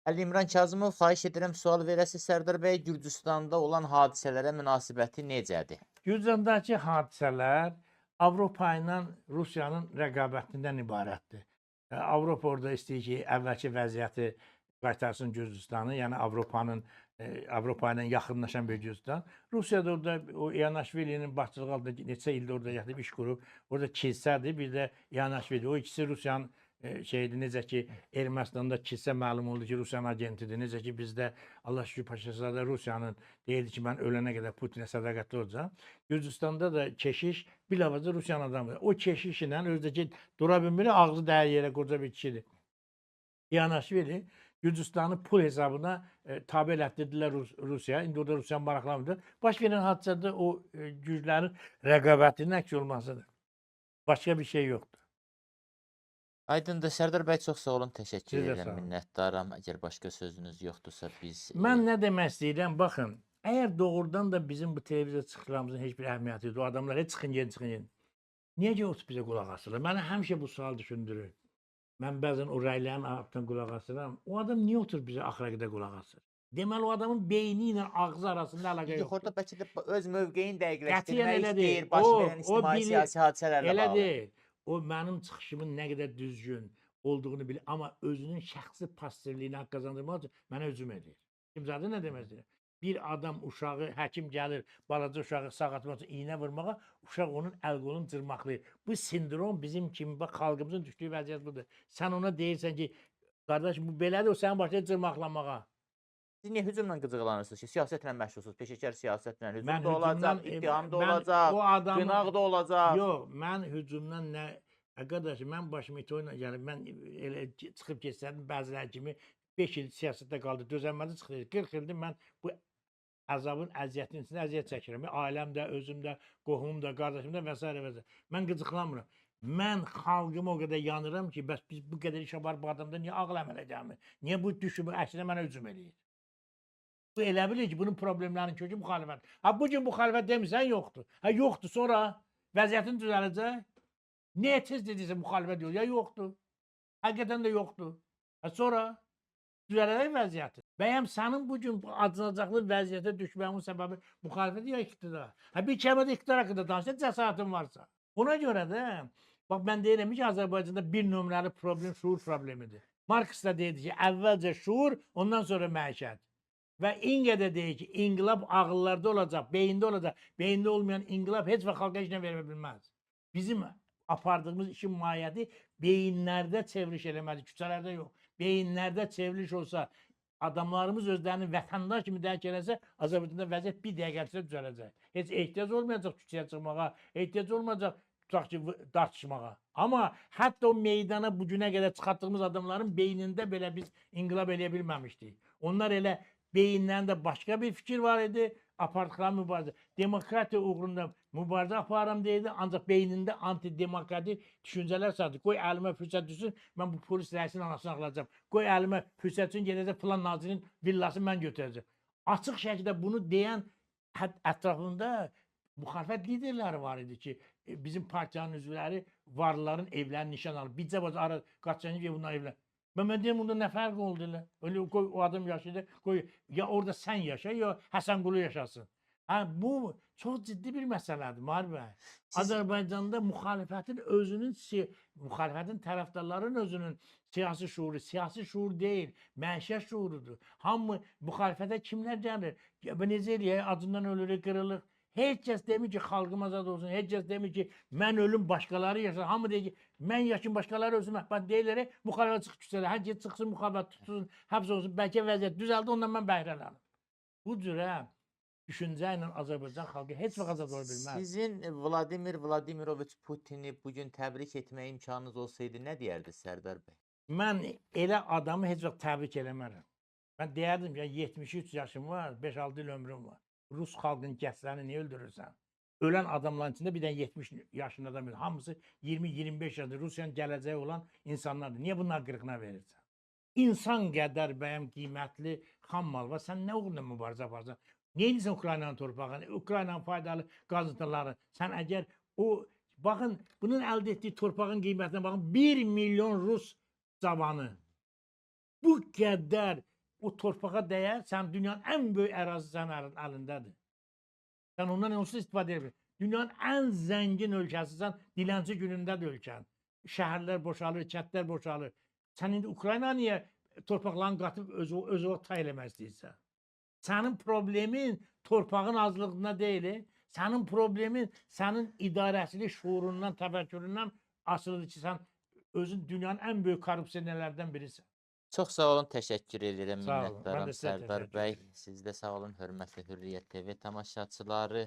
Əli İmran Kazımov, xahiş edirəm sual verəsiz. Sərdar bəy, Gürcüstanda olan hadisələrə münasibəti necədir? Gürcüstandakı hadisələr Avropa ilə Rusiyanın rəqabətindən ibarətdir. Avropa orada istəyir ki, əvvəlki vəziyyəti qaytarsın Gürcüstanı, yəni Avropa ilə yaxınlaşan bir Gürcüstan. Rusiya da orada o İanaşvilinin başçılığı altında neçə ildir orada yatıb iş qurub. Orada kilsədir, bir də İanaşvili. O ikisi Rusiyanın şeydir, necə ki Ermənistanda kilsə məlum oldu ki, Rusiyanın agentidir. Necə ki bizdə Allah şükür Paşazadə Rusiyanın deyirdi ki, mən ölənə qədər Putinə sədaqətli olacağam. Gürcüstanda da keşiş bilavacı Rusiyanın adamıdır. O keşişlə özdəki dura bilmir, ağzı dəyər yerə qoca bir kişidir. İanaşvili Gürcüstanı pul hesabına tabe elətdirdilər Rusiyaya. İndi orada Rusiyanın maraqlanmıdır. Baş verən hadisədə o güclərin rəqabətinin əks olmasıdır. Başqa bir şey yoxdur. Aydındır. Sərdar bəy, çox sağ olun. Təşəkkür Siz də edirəm. sağ olun. Minnətdaram. Əgər başqa sözünüz yoxdursa biz... Mən nə demək istəyirəm? Baxın, əgər doğrudan da bizim bu televiziya çıxışlarımızın heç bir əhəmiyyəti yoxdur, o adamlar heç çıxın gedin, çıxın gedin. Niyə ki oturub bizə qulaq asırlar? Mənə həmişə bu sual düşündürür. Mən bəzən o rəylərin altından qulaq asıram. O adam niyə oturub bizə axıra qədər qulaq asır? Deməli, o adamın beyni ilə ağzı arasında əlaqə Yox, yoxdur. orada bəlkə də öz mövqeyini Qətiyyən dəqiqləşdirmək elə istəyir, deyil. baş O, verən o ictimai bilir, siyasi hadisələrlə elə bağlı. deyil. O mənim çıxışımın nə qədər düzgün olduğunu bilir. Amma özünün şəxsi pasivliyini haqq qazandırmaq üçün mənə hücum edir. Kimzadə nə demək istəyir? Bir adam uşağı, həkim gəlir, balaca uşağı sağaltmaq üçün iynə vurmağa, uşaq onun əl-qolunu cırmaqlayır. Bu sindrom bizim kimi, bax, xalqımızın düşdüyü vəziyyət budur. Sən ona deyirsən ki, qardaş, bu belədir, o sənin başlayır cırmaqlamağa. Siz niyə hücumla qıcıqlanırsınız ki? Siyasətlə məşğulsunuz, peşəkar siyasətlə. Hücum Mən da olacaq, hücumdan, ittiham da mən olacaq, o adamı, qınaq da olacaq. yox, mən hücumdan nə, qardaş, mən başımı iti oyuna gəlib, mən elə çıxıb keçsədim bəziləri kimi 5 il siyasətdə qaldı, dözənmədi çıxdı. 40 ildir mən bu əzabın, əziyyətin içində əziyyət çəkirəm. Ailəm də, özüm də, qohumum da, qardaşım da və s. və s. Mən qıcıqlanmıram. Mən xalqıma o qədər yanıram ki, bəs biz bu qədər iş var bu adamda niyə ağıl əmələ gəlmir? Niyə bu düşüb, əksinə mənə hücum eləyir? Bu elə bilir ki, bunun problemlərinin kökü müxalifət. Ha, bugün müxalifət demirsən, yoxdur. Ha, yoxdur, sonra vəziyyətin düzələcək. Niyə tez dediysə müxalifət yox, ya yoxdur. Həqiqətən də yoxdur. Ha, sonra düzələcək vəziyyəti. Bəyəm sənin bugün acınacaqlı vəziyyətə düşməyin səbəbi müxalifət ya iqtidar. Ha, bir kəlmədə iqtidar haqqında danışsa, cəsarətin varsa. Ona görə də, bax, mən deyirəm ki, Azərbaycanda bir nömrəli problem şuur problemidir. Marks da deyirdi ki, əvvəlcə şuur, ondan sonra məişət. Və İnqə də deyir ki, inqilab ağıllarda olacaq, beyində olacaq. Beyində olmayan inqilab heç vaxt xalqa heç nə verə bilməz. Bizim apardığımız işin mahiyyəti beyinlərdə çevriliş eləməlidir, küçələrdə yox. Beyinlərdə çevriliş olsa, adamlarımız özlərini vətəndaş kimi dərk eləsə, Azərbaycanda vəziyyət bir dəqiqə içində düzələcək. Heç ehtiyac olmayacaq küçəyə çıxmağa, ehtiyac olmayacaq tutaq ki, dartışmağa. Amma hətta o meydana bu günə qədər çıxartdığımız adamların beynində belə biz inqilab eləyə bilməmişdik. Onlar elə beyinlərində başqa bir fikir var idi, apardıqları mübarizə. Demokratiya uğrunda mübarizə aparıram deyirdi, ancaq beynində antidemokratik düşüncələr satdı. Qoy əlimə fürsət düşsün, mən bu polis rəisinin anasını alacağam. Qoy əlimə fürsət düşsün, gedəcək filan nazirin villasını mən götürəcəm. Açıq şəkildə bunu deyən ətrafında müxalifət liderləri var idi ki, bizim partiyanın üzvləri varlıların evlərini nişan alıb. Bircə baca ara qaçacaq ki, bunlar evlər. Mən deyirəm, bunda nə fərq oldu elə? Öyle qoy o adam yaşayır, qoy ya orada sən yaşa, ya Həsənqulu yaşasın. Hə, bu çox ciddi bir məsələdir, Mahir bəy. Azərbaycanda müxalifətin özünün, müxalifətin tərəfdarların özünün siyasi şuur deyil, məişət şuurudur. Hamı müxalifətə kimlər gəlir? Necə eləyək, acından ölürük, qırılıq. Heç kəs demir ki, xalqım azad olsun, heç kəs demir ki, mən ölüm, başqaları yaşasın. Hamı deyir ki, mən yaşım, başqaları ölsün. Mən deyirlər, müxalifət çıxıb küçələr, hər kəs çıxsın, müxalifət tutsun, həbs olsun, bəlkə vəziyyət düzəldi, ondan mən bəhrələnəm. Bu cürə düşüncə ilə Azərbaycan xalqı heç vaxt azad ola bilməz. Sizin Vladimir Vladimiroviç Putini bugün təbrik etməyə imkanınız olsaydı, nə deyərdi Sərdar bəy? Mən elə adamı heç vaxt təbrik eləmərəm. Mən deyərdim ki, 73 yaşım var, 5-6 il ömrüm var. Rus xalqının gənclərini niyə öldürürsən? Ölən adamların içində bir dənə 70 yaşında adam öldür. Hamısı 20-25 yaşında Rusiyanın gələcəyi olan insanlardır. Niyə bunlar qırğına verirsən? İnsan qədər bəyəm qiymətli xam mal var. Sən nə uğrunda mübarizə aparsan? Niyə edirsən Ukraynanın torpağını, Ukraynanın faydalı qazıntıları? Sən əgər o, baxın, bunun əldə etdiyi torpağın qiymətinə baxın, 1 milyon Rus cavanı bu qədər o torpağa dəyər, sən dünyanın ən böyük ərazisi sənin əlindədir. Sən ondan onsuz istifadə edə bilirsən. Dünyanın ən zəngin ölkəsisən, dilənçi günündədir ölkən. Şəhərlər boşalır, kəndlər boşalır. Sən indi Ukrayna niyə torpaqlarını qatıb özü tay eləmək istəyirsən? Sənin problemin torpağın azlığında deyil. Sənin problemin sənin idarəçilik şuurundan, təfəkküründən asılıdır ki, sən özün dünyanın ən böyük korrupsionerlərdən birisən. Çox sağ olun, təşəkkür edirəm, Sağ olun. Mən minnətdaram də sizə Sərdar təşəkkür bəy. edirəm. Siz də sağ olun, hörmətli Hürriyyət TV tamaşaçıları.